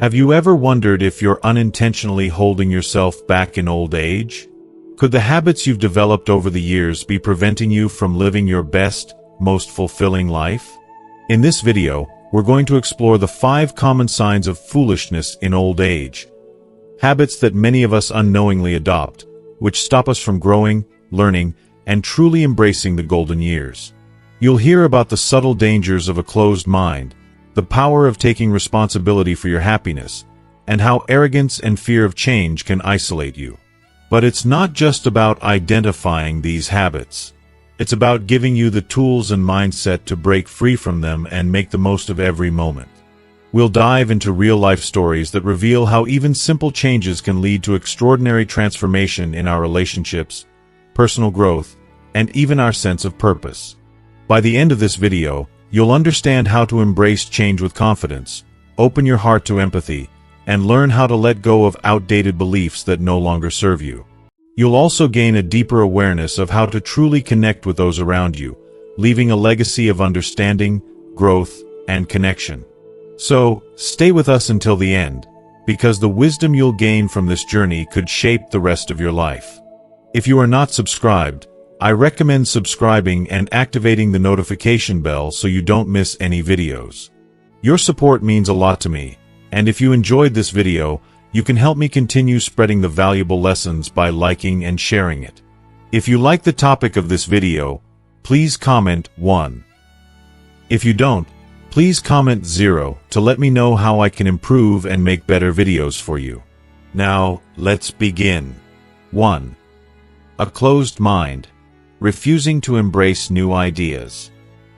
Have you ever wondered if you're unintentionally holding yourself back in old age? Could the habits you've developed over the years be preventing you from living your best, most fulfilling life? In this video, we're going to explore the 5 common signs of foolishness in old age. Habits that many of us unknowingly adopt, which stop us from growing, learning, and truly embracing the golden years. You'll hear about the subtle dangers of a closed mind, the power of taking responsibility for your happiness, and how arrogance and fear of change can isolate you. But it's not just about identifying these habits. It's about giving you the tools and mindset to break free from them and make the most of every moment. We'll dive into real-life stories that reveal how even simple changes can lead to extraordinary transformation in our relationships, personal growth, and even our sense of purpose. By the end of this video, you'll understand how to embrace change with confidence, open your heart to empathy, and learn how to let go of outdated beliefs that no longer serve you. You'll also gain a deeper awareness of how to truly connect with those around you, leaving a legacy of understanding, growth, and connection. So, stay with us until the end, because the wisdom you'll gain from this journey could shape the rest of your life. If you are not subscribed, I recommend subscribing and activating the notification bell so you don't miss any videos. Your support means a lot to me, and if you enjoyed this video, you can help me continue spreading the valuable lessons by liking and sharing it. If you like the topic of this video, please comment 1. If you don't, please comment 0 to let me know how I can improve and make better videos for you. Now, let's begin. 1. A closed mind. Refusing to embrace new ideas.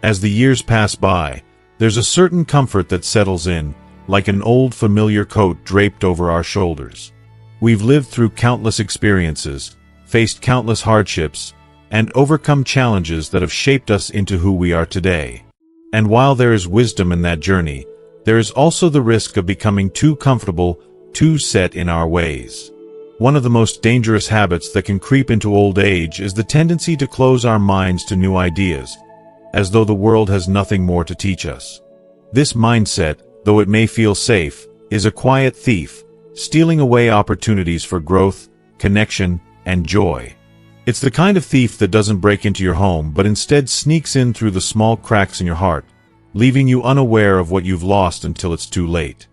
As the years pass by, there's a certain comfort that settles in, like an old familiar coat draped over our shoulders. We've lived through countless experiences, faced countless hardships, and overcome challenges that have shaped us into who we are today. And while there is wisdom in that journey, there is also the risk of becoming too comfortable, too set in our ways. One of the most dangerous habits that can creep into old age is the tendency to close our minds to new ideas, as though the world has nothing more to teach us. This mindset, though it may feel safe, is a quiet thief, stealing away opportunities for growth, connection, and joy. It's the kind of thief that doesn't break into your home but instead sneaks in through the small cracks in your heart, leaving you unaware of what you've lost until it's too late.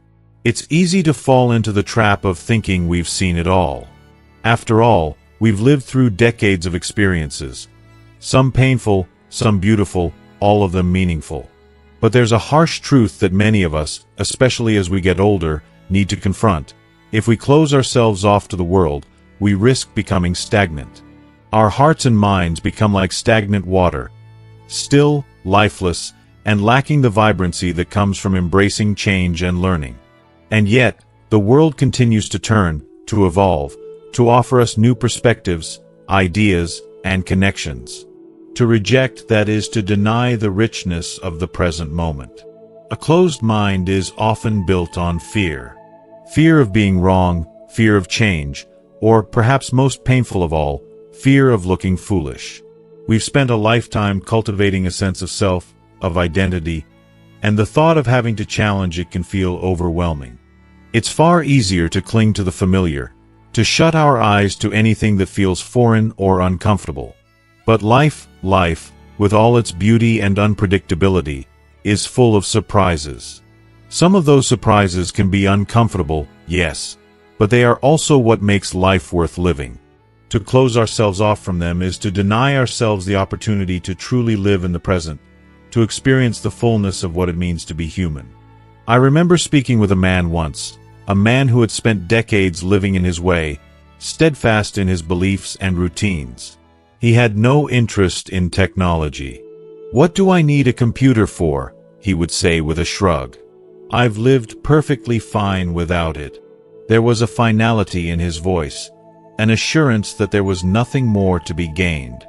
It's easy to fall into the trap of thinking we've seen it all. After all, we've lived through decades of experiences. Some painful, some beautiful, all of them meaningful. But there's a harsh truth that many of us, especially as we get older, need to confront. If we close ourselves off to the world, we risk becoming stagnant. Our hearts and minds become like stagnant water, still, lifeless, and lacking the vibrancy that comes from embracing change and learning. And yet, the world continues to turn, to evolve, to offer us new perspectives, ideas, and connections. To reject that is to deny the richness of the present moment. A closed mind is often built on fear. Fear of being wrong, fear of change, or perhaps most painful of all, fear of looking foolish. We've spent a lifetime cultivating a sense of self, of identity, and the thought of having to challenge it can feel overwhelming. It's far easier to cling to the familiar, to shut our eyes to anything that feels foreign or uncomfortable. But life, with all its beauty and unpredictability, is full of surprises. Some of those surprises can be uncomfortable, yes, but they are also what makes life worth living. To close ourselves off from them is to deny ourselves the opportunity to truly live in the present, to experience the fullness of what it means to be human. I remember speaking with a man once, a man who had spent decades living in his way, steadfast in his beliefs and routines. He had no interest in technology. "What do I need a computer for?" he would say with a shrug. "I've lived perfectly fine without it." There was a finality in his voice, an assurance that there was nothing more to be gained.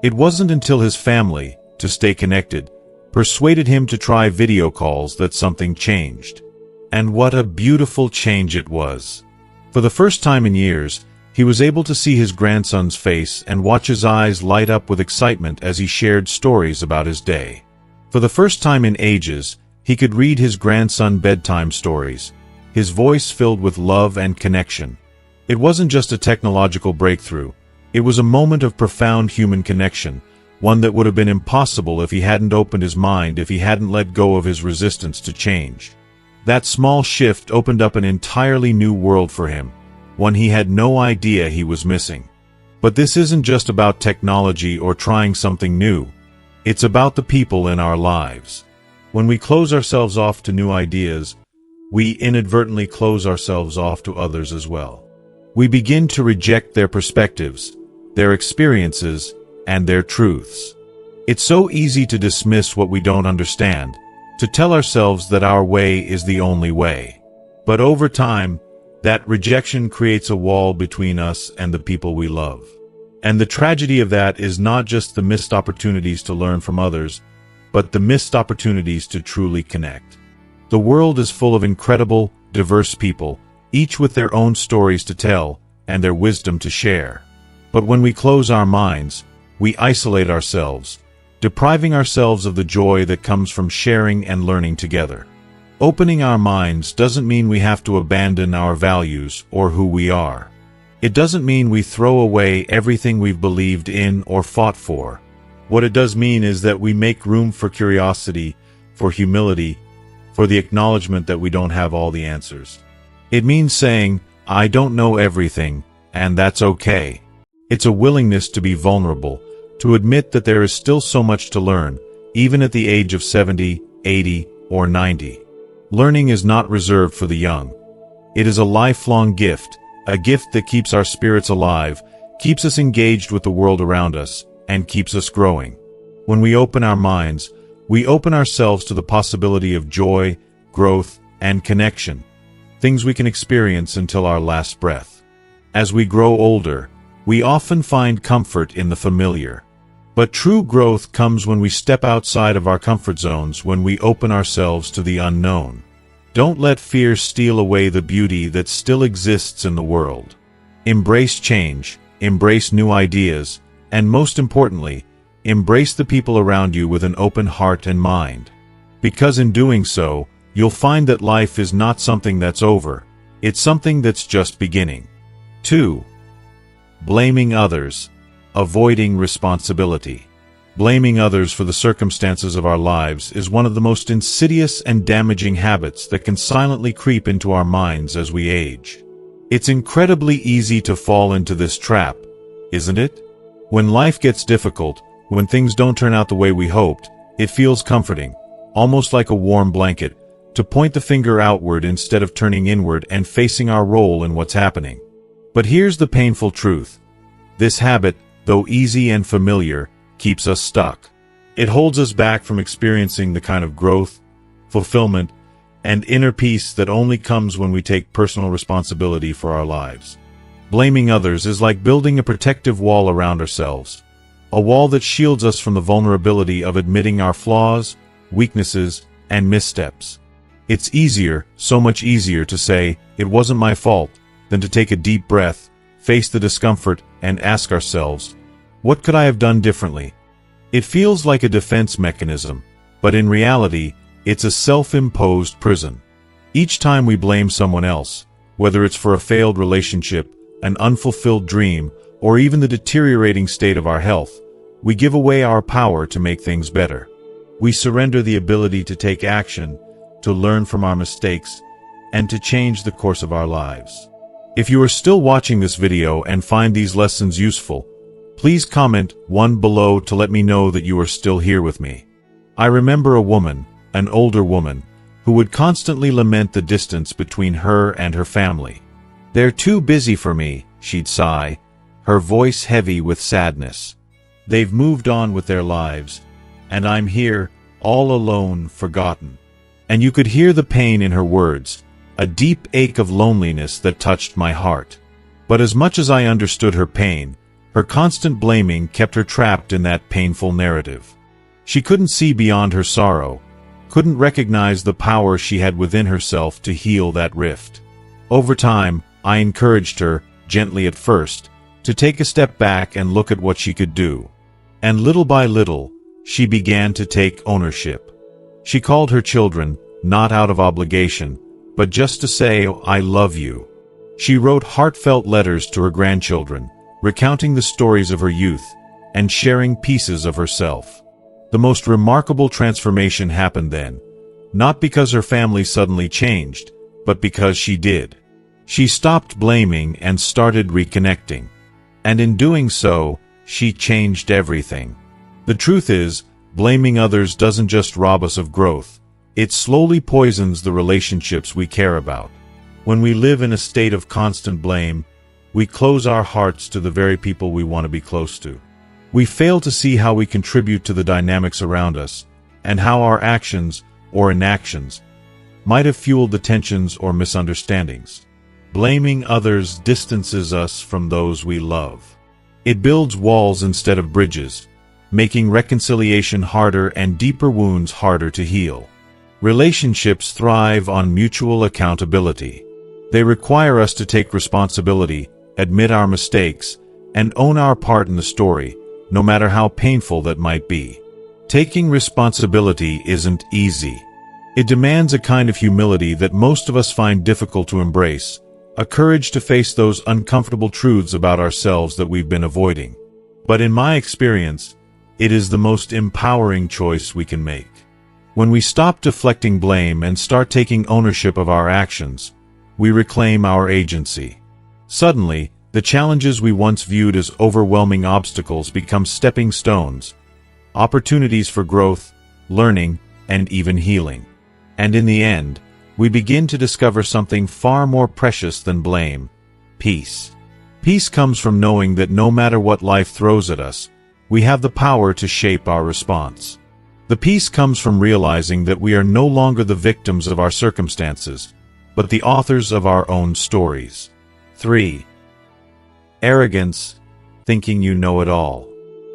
It wasn't until his family, to stay connected, persuaded him to try video calls that something changed. And what a beautiful change it was. For the first time in years, he was able to see his grandson's face and watch his eyes light up with excitement as he shared stories about his day. For the first time in ages, he could read his grandson bedtime stories, his voice filled with love and connection. It wasn't just a technological breakthrough. It was a moment of profound human connection, one that would have been impossible if he hadn't opened his mind, if he hadn't let go of his resistance to change. That small shift opened up an entirely new world for him, one he had no idea he was missing. But this isn't just about technology or trying something new. It's about the people in our lives. When we close ourselves off to new ideas, we inadvertently close ourselves off to others as well. We begin to reject their perspectives, their experiences, and their truths. It's so easy to dismiss what we don't understand, to tell ourselves that our way is the only way. But over time, that rejection creates a wall between us and the people we love. And the tragedy of that is not just the missed opportunities to learn from others, but the missed opportunities to truly connect. The world is full of incredible, diverse people, each with their own stories to tell and their wisdom to share. But when we close our minds, we isolate ourselves, depriving ourselves of the joy that comes from sharing and learning together. Opening our minds doesn't mean we have to abandon our values or who we are. It doesn't mean we throw away everything we've believed in or fought for. What it does mean is that we make room for curiosity, for humility, for the acknowledgement that we don't have all the answers. It means saying, I don't know everything, and that's okay. It's a willingness to be vulnerable, to admit that there is still so much to learn, even at the age of 70, 80, or 90. Learning is not reserved for the young. It is a lifelong gift, a gift that keeps our spirits alive, keeps us engaged with the world around us, and keeps us growing. When we open our minds, we open ourselves to the possibility of joy, growth, and connection, things we can experience until our last breath. As we grow older, we often find comfort in the familiar. But true growth comes when we step outside of our comfort zones, when we open ourselves to the unknown. Don't let fear steal away the beauty that still exists in the world. Embrace change, embrace new ideas, and most importantly, embrace the people around you with an open heart and mind. Because in doing so, you'll find that life is not something that's over, it's something that's just beginning. 2. Blaming others. Avoiding responsibility. Blaming others for the circumstances of our lives is one of the most insidious and damaging habits that can silently creep into our minds as we age. It's incredibly easy to fall into this trap, isn't it? When life gets difficult, when things don't turn out the way we hoped, it feels comforting, almost like a warm blanket, to point the finger outward instead of turning inward and facing our role in what's happening. But here's the painful truth. This habit, though easy and familiar, keeps us stuck. It holds us back from experiencing the kind of growth, fulfillment, and inner peace that only comes when we take personal responsibility for our lives. Blaming others is like building a protective wall around ourselves, a wall that shields us from the vulnerability of admitting our flaws, weaknesses, and missteps. It's easier, so much easier to say, "It wasn't my fault," than to take a deep breath, face the discomfort, and ask ourselves, what could I have done differently? It feels like a defense mechanism, but in reality, it's a self-imposed prison. Each time we blame someone else, whether it's for a failed relationship, an unfulfilled dream, or even the deteriorating state of our health, we give away our power to make things better. We surrender the ability to take action, to learn from our mistakes, and to change the course of our lives. If you are still watching this video and find these lessons useful, please comment 1 below to let me know that you are still here with me. I remember a woman, an older woman, who would constantly lament the distance between her and her family. "They're too busy for me," she'd sigh, her voice heavy with sadness. "They've moved on with their lives, and I'm here, all alone, forgotten." And you could hear the pain in her words, a deep ache of loneliness that touched my heart. But as much as I understood her pain, her constant blaming kept her trapped in that painful narrative. She couldn't see beyond her sorrow, couldn't recognize the power she had within herself to heal that rift. Over time, I encouraged her, gently at first, to take a step back and look at what she could do. And little by little, she began to take ownership. She called her children, not out of obligation, but just to say, "I love you." She wrote heartfelt letters to her grandchildren, recounting the stories of her youth, and sharing pieces of herself. The most remarkable transformation happened then, not because her family suddenly changed, but because she did. She stopped blaming and started reconnecting. And in doing so, she changed everything. The truth is, blaming others doesn't just rob us of growth, it slowly poisons the relationships we care about. When we live in a state of constant blame, we close our hearts to the very people we want to be close to. We fail to see how we contribute to the dynamics around us, and how our actions, or inactions, might have fueled the tensions or misunderstandings. Blaming others distances us from those we love. It builds walls instead of bridges, making reconciliation harder and deeper wounds harder to heal. Relationships thrive on mutual accountability. They require us to take responsibility, admit our mistakes, and own our part in the story, no matter how painful that might be. Taking responsibility isn't easy. It demands a kind of humility that most of us find difficult to embrace, a courage to face those uncomfortable truths about ourselves that we've been avoiding. But in my experience, it is the most empowering choice we can make. When we stop deflecting blame and start taking ownership of our actions, we reclaim our agency. Suddenly, the challenges we once viewed as overwhelming obstacles become stepping stones, opportunities for growth, learning, and even healing. And in the end, we begin to discover something far more precious than blame: peace. Peace comes from knowing that no matter what life throws at us, we have the power to shape our response. The peace comes from realizing that we are no longer the victims of our circumstances, but the authors of our own stories. 3. Arrogance, thinking you know it all.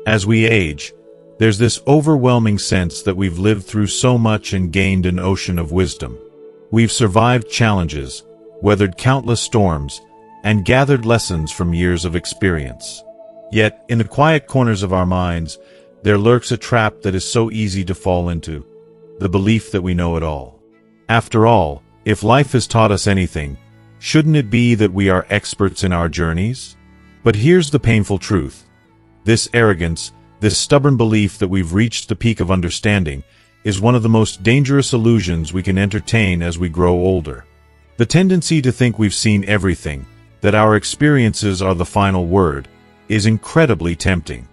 As we age, there's this overwhelming sense that we've lived through so much and gained an ocean of wisdom. We've survived challenges, weathered countless storms, and gathered lessons from years of experience. Yet, in the quiet corners of our minds, there lurks a trap that is so easy to fall into: the belief that we know it all. After all, if life has taught us anything, shouldn't it be that we are experts in our journeys? But here's the painful truth. This arrogance, this stubborn belief that we've reached the peak of understanding, is one of the most dangerous illusions we can entertain as we grow older. The tendency to think we've seen everything, that our experiences are the final word, is incredibly tempting.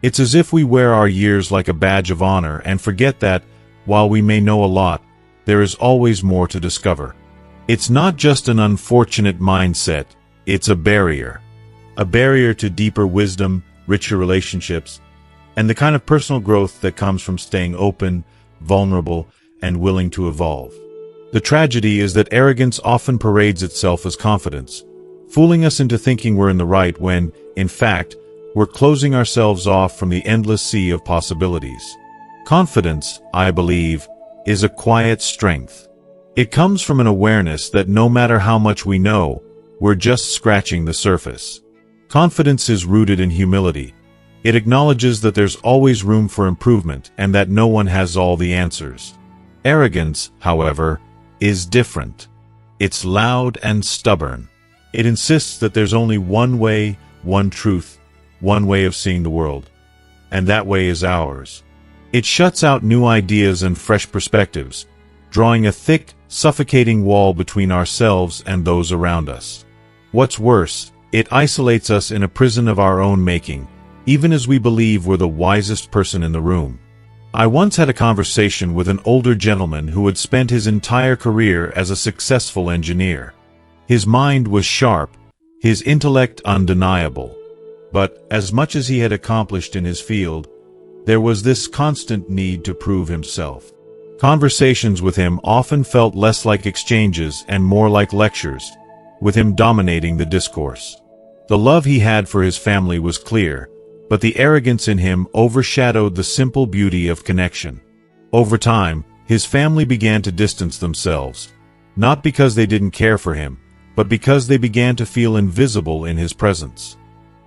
It's as if we wear our years like a badge of honor and forget that, while we may know a lot, there is always more to discover. It's not just an unfortunate mindset, it's a barrier. A barrier to deeper wisdom, richer relationships, and the kind of personal growth that comes from staying open, vulnerable, and willing to evolve. The tragedy is that arrogance often parades itself as confidence, fooling us into thinking we're in the right when, in fact, we're closing ourselves off from the endless sea of possibilities. Confidence, I believe, is a quiet strength. It comes from an awareness that no matter how much we know, we're just scratching the surface. Confidence is rooted in humility. It acknowledges that there's always room for improvement and that no one has all the answers. Arrogance, however, is different. It's loud and stubborn. It insists that there's only one way, one truth, one way of seeing the world, and that way is ours. It shuts out new ideas and fresh perspectives, drawing a thick, suffocating wall between ourselves and those around us. What's worse, it isolates us in a prison of our own making, even as we believe we're the wisest person in the room. I once had a conversation with an older gentleman who had spent his entire career as a successful engineer. His mind was sharp, his intellect undeniable. But, as much as he had accomplished in his field, there was this constant need to prove himself. Conversations with him often felt less like exchanges and more like lectures, with him dominating the discourse. The love he had for his family was clear, but the arrogance in him overshadowed the simple beauty of connection. Over time, his family began to distance themselves, not because they didn't care for him, but because they began to feel invisible in his presence.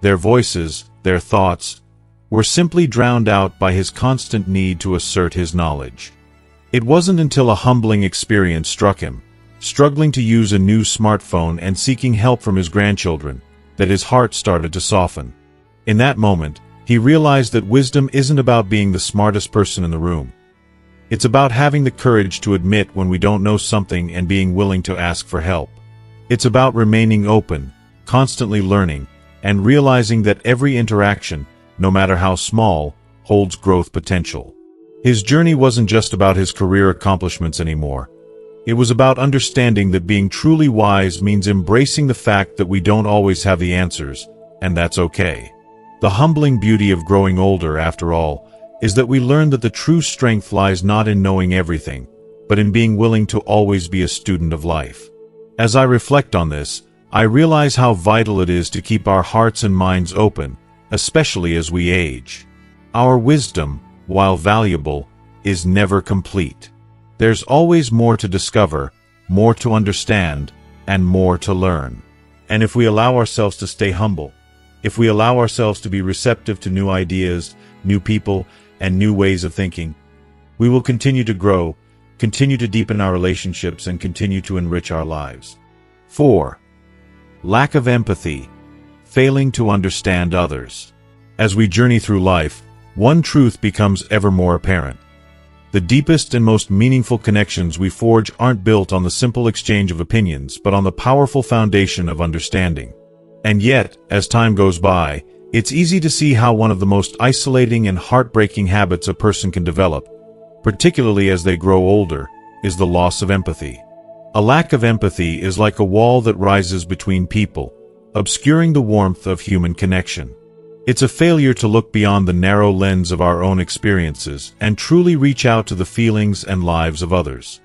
Their voices, their thoughts, were simply drowned out by his constant need to assert his knowledge. It wasn't until a humbling experience struck him, struggling to use a new smartphone and seeking help from his grandchildren, that his heart started to soften. In that moment, he realized that wisdom isn't about being the smartest person in the room. It's about having the courage to admit when we don't know something and being willing to ask for help. It's about remaining open, constantly learning, and realizing that every interaction, no matter how small, holds growth potential. His journey wasn't just about his career accomplishments anymore. It was about understanding that being truly wise means embracing the fact that we don't always have the answers, and that's okay. The humbling beauty of growing older, after all, is that we learn that the true strength lies not in knowing everything, but in being willing to always be a student of life. As I reflect on this, I realize how vital it is to keep our hearts and minds open, especially as we age. Our wisdom, while valuable, is never complete. There's always more to discover, more to understand, and more to learn. And if we allow ourselves to stay humble, if we allow ourselves to be receptive to new ideas, new people, and new ways of thinking, we will continue to grow, continue to deepen our relationships, and continue to enrich our lives. 4. Lack of empathy, failing to understand others. As we journey through life, one truth becomes ever more apparent. The deepest and most meaningful connections we forge aren't built on the simple exchange of opinions, but on the powerful foundation of understanding. And yet, as time goes by, it's easy to see how one of the most isolating and heartbreaking habits a person can develop, particularly as they grow older, is the loss of empathy. A lack of empathy is like a wall that rises between people, obscuring the warmth of human connection. It's a failure to look beyond the narrow lens of our own experiences and truly reach out to the feelings and lives of others.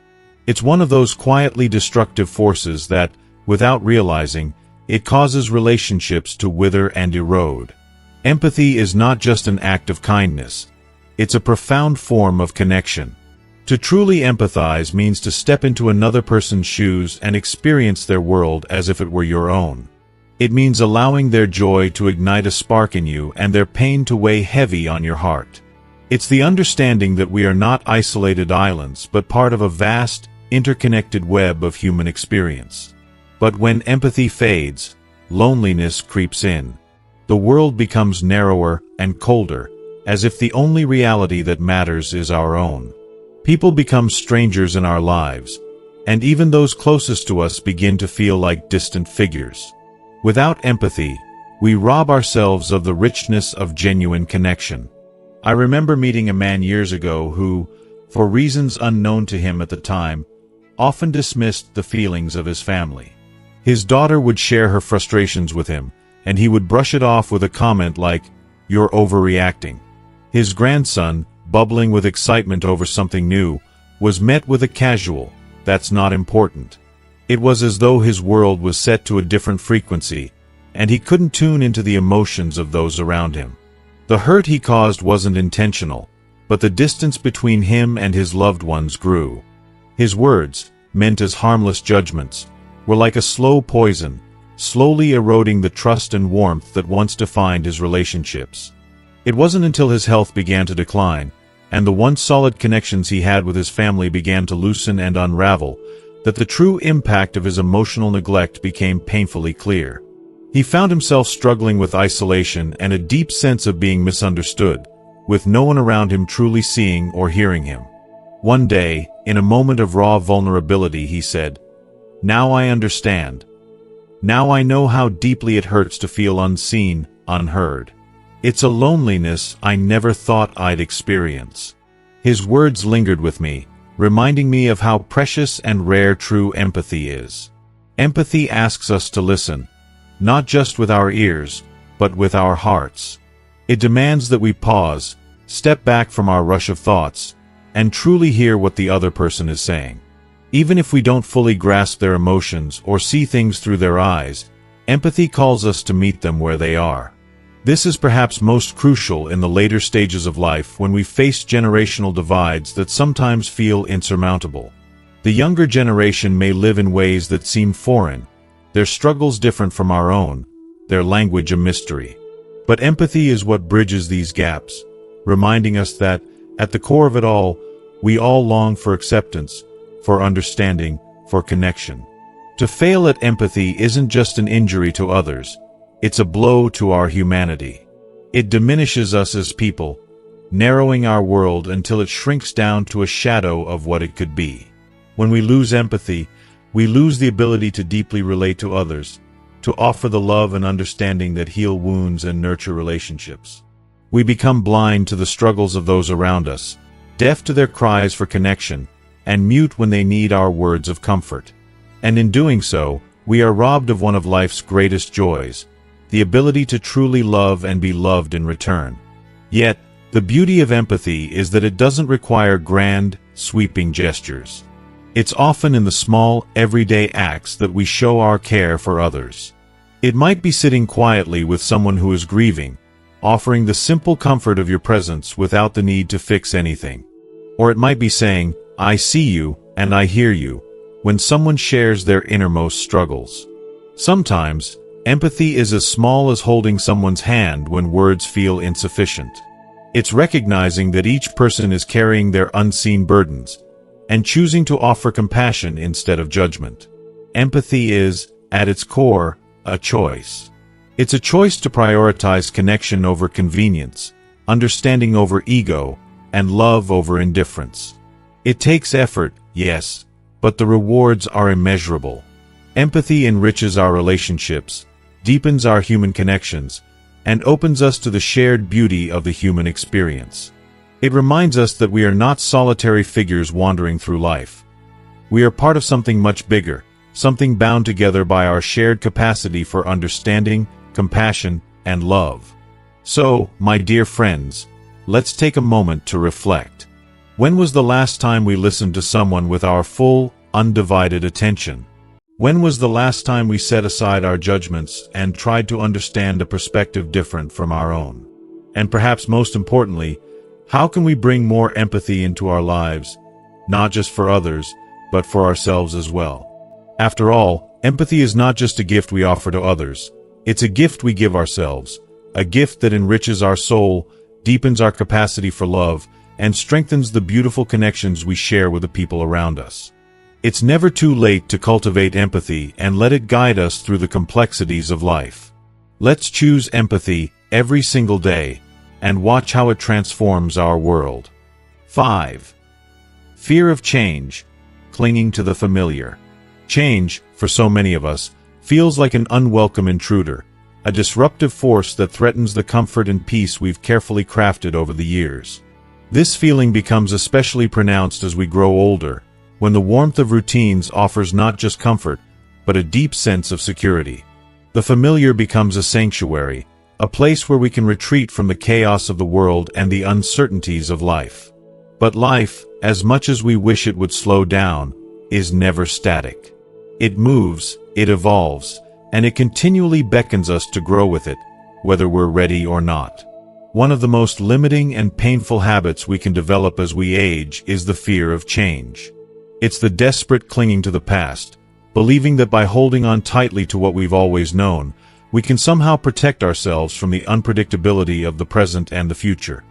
It's one of those quietly destructive forces that, without realizing, it causes relationships to wither and erode. Empathy is not just an act of kindness. It's a profound form of connection. To truly empathize means to step into another person's shoes and experience their world as if it were your own. It means allowing their joy to ignite a spark in you and their pain to weigh heavy on your heart. It's the understanding that we are not isolated islands, but part of a vast, interconnected web of human experience. But when empathy fades, loneliness creeps in. The world becomes narrower and colder, as if the only reality that matters is our own. People become strangers in our lives, and even those closest to us begin to feel like distant figures. Without empathy, we rob ourselves of the richness of genuine connection. I remember meeting a man years ago who, for reasons unknown to him at the time, often dismissed the feelings of his family. His daughter would share her frustrations with him, and he would brush it off with a comment like, "You're overreacting." His grandson, bubbling with excitement over something new, was met with a casual, "That's not important." It was as though his world was set to a different frequency, and he couldn't tune into the emotions of those around him. The hurt he caused wasn't intentional, but the distance between him and his loved ones grew. His words, meant as harmless judgments, were like a slow poison, slowly eroding the trust and warmth that once defined his relationships. It wasn't until his health began to decline, and the once solid connections he had with his family began to loosen and unravel, that the true impact of his emotional neglect became painfully clear. He found himself struggling with isolation and a deep sense of being misunderstood, with no one around him truly seeing or hearing him. One day, in a moment of raw vulnerability, he said, "Now I understand. Now I know how deeply it hurts to feel unseen, unheard. It's a loneliness I never thought I'd experience." His words lingered with me, reminding me of how precious and rare true empathy is. Empathy asks us to listen, not just with our ears, but with our hearts. It demands that we pause, step back from our rush of thoughts, and truly hear what the other person is saying. Even if we don't fully grasp their emotions or see things through their eyes, empathy calls us to meet them where they are. This is perhaps most crucial in the later stages of life when we face generational divides that sometimes feel insurmountable. The younger generation may live in ways that seem foreign, their struggles different from our own, their language a mystery. But empathy is what bridges these gaps, reminding us that, at the core of it all, we all long for acceptance, for understanding, for connection. To fail at empathy isn't just an injury to others, it's a blow to our humanity. It diminishes us as people, narrowing our world until it shrinks down to a shadow of what it could be. When we lose empathy, we lose the ability to deeply relate to others, to offer the love and understanding that heal wounds and nurture relationships. We become blind to the struggles of those around us, deaf to their cries for connection, and mute when they need our words of comfort. And in doing so, we are robbed of one of life's greatest joys, the ability to truly love and be loved in return. Yet, the beauty of empathy is that it doesn't require grand, sweeping gestures. It's often in the small, everyday acts that we show our care for others. It might be sitting quietly with someone who is grieving, offering the simple comfort of your presence without the need to fix anything. Or it might be saying, "I see you, and I hear you," when someone shares their innermost struggles. Sometimes, empathy is as small as holding someone's hand when words feel insufficient. It's recognizing that each person is carrying their unseen burdens, and choosing to offer compassion instead of judgment. Empathy is, at its core, a choice. It's a choice to prioritize connection over convenience, understanding over ego, and love over indifference. It takes effort, yes, but the rewards are immeasurable. Empathy enriches our relationships, deepens our human connections, and opens us to the shared beauty of the human experience. It reminds us that we are not solitary figures wandering through life. We are part of something much bigger, something bound together by our shared capacity for understanding, compassion, and love. So, my dear friends, let's take a moment to reflect. When was the last time we listened to someone with our full, undivided attention? When was the last time we set aside our judgments and tried to understand a perspective different from our own? And perhaps most importantly, how can we bring more empathy into our lives, not just for others, but for ourselves as well? After all, empathy is not just a gift we offer to others. It's a gift we give ourselves, a gift that enriches our soul, deepens our capacity for love, and strengthens the beautiful connections we share with the people around us. It's never too late to cultivate empathy and let it guide us through the complexities of life. Let's choose empathy every single day and watch how it transforms our world. 5. Fear of change, clinging to the familiar. Change, for so many of us, feels like an unwelcome intruder, a disruptive force that threatens the comfort and peace we've carefully crafted over the years. This feeling becomes especially pronounced as we grow older, when the warmth of routines offers not just comfort, but a deep sense of security. The familiar becomes a sanctuary, a place where we can retreat from the chaos of the world and the uncertainties of life. But life, as much as we wish it would slow down, is never static. It moves, it evolves, and it continually beckons us to grow with it, whether we're ready or not. One of the most limiting and painful habits we can develop as we age is the fear of change. It's the desperate clinging to the past, believing that by holding on tightly to what we've always known, we can somehow protect ourselves from the unpredictability of the present and the future.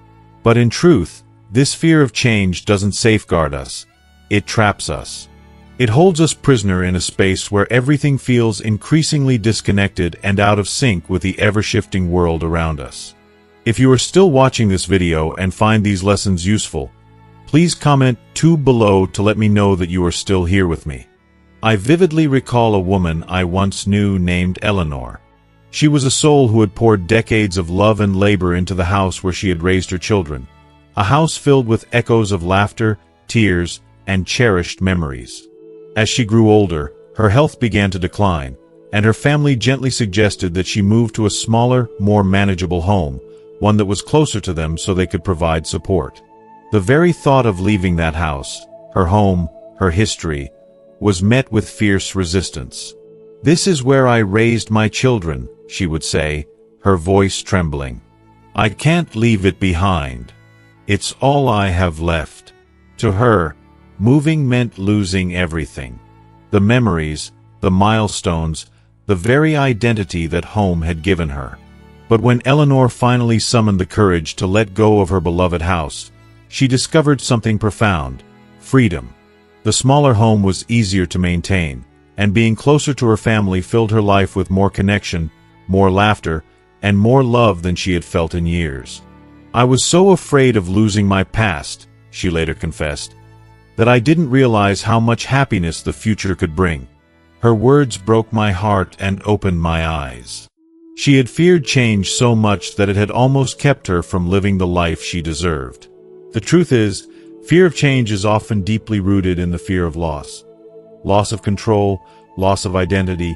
But in truth, this fear of change doesn't safeguard us. It traps us. It holds us prisoner in a space where everything feels increasingly disconnected and out of sync with the ever-shifting world around us. If you are still watching this video and find these lessons useful, please comment 2 below to let me know that you are still here with me. I vividly recall a woman I once knew named Eleanor. She was a soul who had poured decades of love and labor into the house where she had raised her children, a house filled with echoes of laughter, tears, and cherished memories. As she grew older, her health began to decline, and her family gently suggested that she move to a smaller, more manageable home, one that was closer to them so they could provide support. The very thought of leaving that house, her home, her history, was met with fierce resistance. "This is where I raised my children," she would say, her voice trembling. "I can't leave it behind. It's all I have left." To her, moving meant losing everything. The memories, the milestones, the very identity that home had given her. But when Eleanor finally summoned the courage to let go of her beloved house, she discovered something profound: freedom. The smaller home was easier to maintain, and being closer to her family filled her life with more connection, more laughter, and more love than she had felt in years. "I was so afraid of losing my past," she later confessed, "that I didn't realize how much happiness the future could bring." Her words broke my heart and opened my eyes. She had feared change so much that it had almost kept her from living the life she deserved. The truth is, fear of change is often deeply rooted in the fear of loss. Loss of control, loss of identity,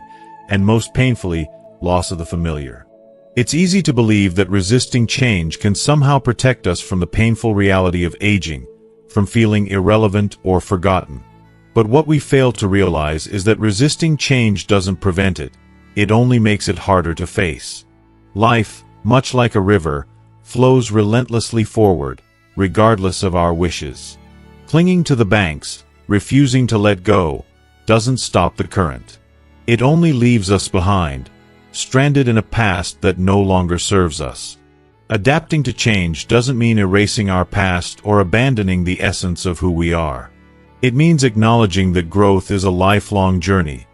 and most painfully, loss of the familiar. It's easy to believe that resisting change can somehow protect us from the painful reality of aging, from feeling irrelevant or forgotten. But what we fail to realize is that resisting change doesn't prevent it. It only makes it harder to face. Life, much like a river, flows relentlessly forward, regardless of our wishes. Clinging to the banks, refusing to let go, doesn't stop the current. It only leaves us behind, stranded in a past that no longer serves us. Adapting to change doesn't mean erasing our past or abandoning the essence of who we are. It means acknowledging that growth is a lifelong journey,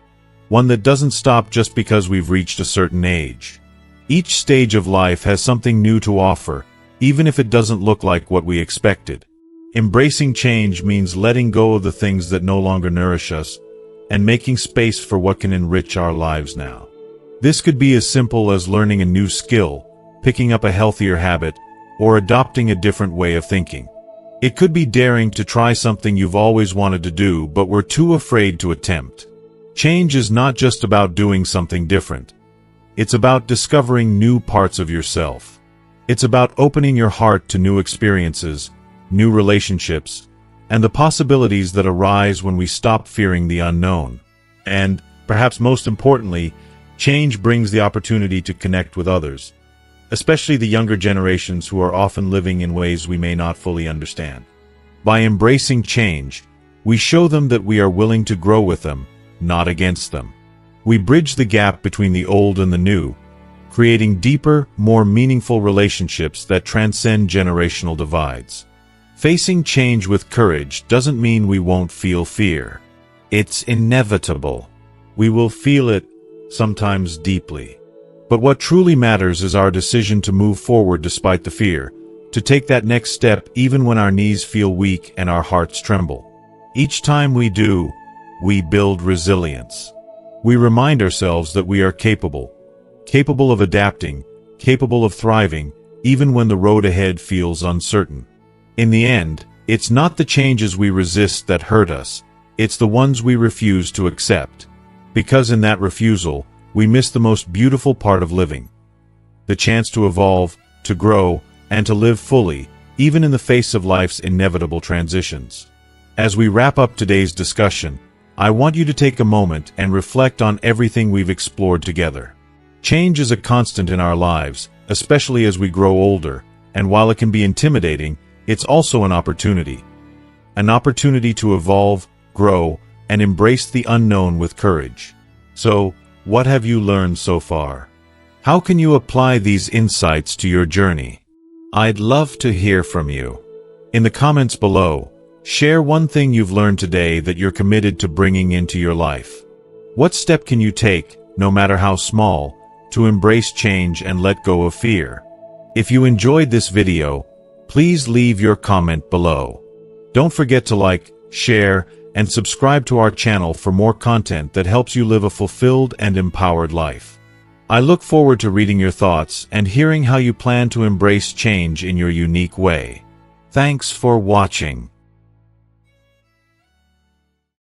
one that doesn't stop just because we've reached a certain age. Each stage of life has something new to offer, even if it doesn't look like what we expected. Embracing change means letting go of the things that no longer nourish us, and making space for what can enrich our lives now. This could be as simple as learning a new skill, picking up a healthier habit, or adopting a different way of thinking. It could be daring to try something you've always wanted to do but were too afraid to attempt. Change is not just about doing something different. It's about discovering new parts of yourself. It's about opening your heart to new experiences, new relationships, and the possibilities that arise when we stop fearing the unknown. And, perhaps most importantly, change brings the opportunity to connect with others, especially the younger generations who are often living in ways we may not fully understand. By embracing change, we show them that we are willing to grow with them, not against them. We bridge the gap between the old and the new, creating deeper, more meaningful relationships that transcend generational divides. Facing change with courage doesn't mean we won't feel fear. It's inevitable. We will feel it, sometimes deeply. But what truly matters is our decision to move forward despite the fear, to take that next step even when our knees feel weak and our hearts tremble. Each time we do, we build resilience. We remind ourselves that we are capable of adapting, capable of thriving, even when the road ahead feels uncertain. In the end, it's not the changes we resist that hurt us, it's the ones we refuse to accept. Because in that refusal, we miss the most beautiful part of living. The chance to evolve, to grow, and to live fully, even in the face of life's inevitable transitions. As we wrap up today's discussion, I want you to take a moment and reflect on everything we've explored together. Change is a constant in our lives, especially as we grow older, and while it can be intimidating, it's also an opportunity. An opportunity to evolve, grow, and embrace the unknown with courage. So, what have you learned so far? How can you apply these insights to your journey? I'd love to hear from you. In the comments below, share one thing you've learned today that you're committed to bringing into your life. What step can you take, no matter how small, to embrace change and let go of fear? If you enjoyed this video, please leave your comment below. Don't forget to like, share, and subscribe to our channel for more content that helps you live a fulfilled and empowered life. I look forward to reading your thoughts and hearing how you plan to embrace change in your unique way. Thanks for watching.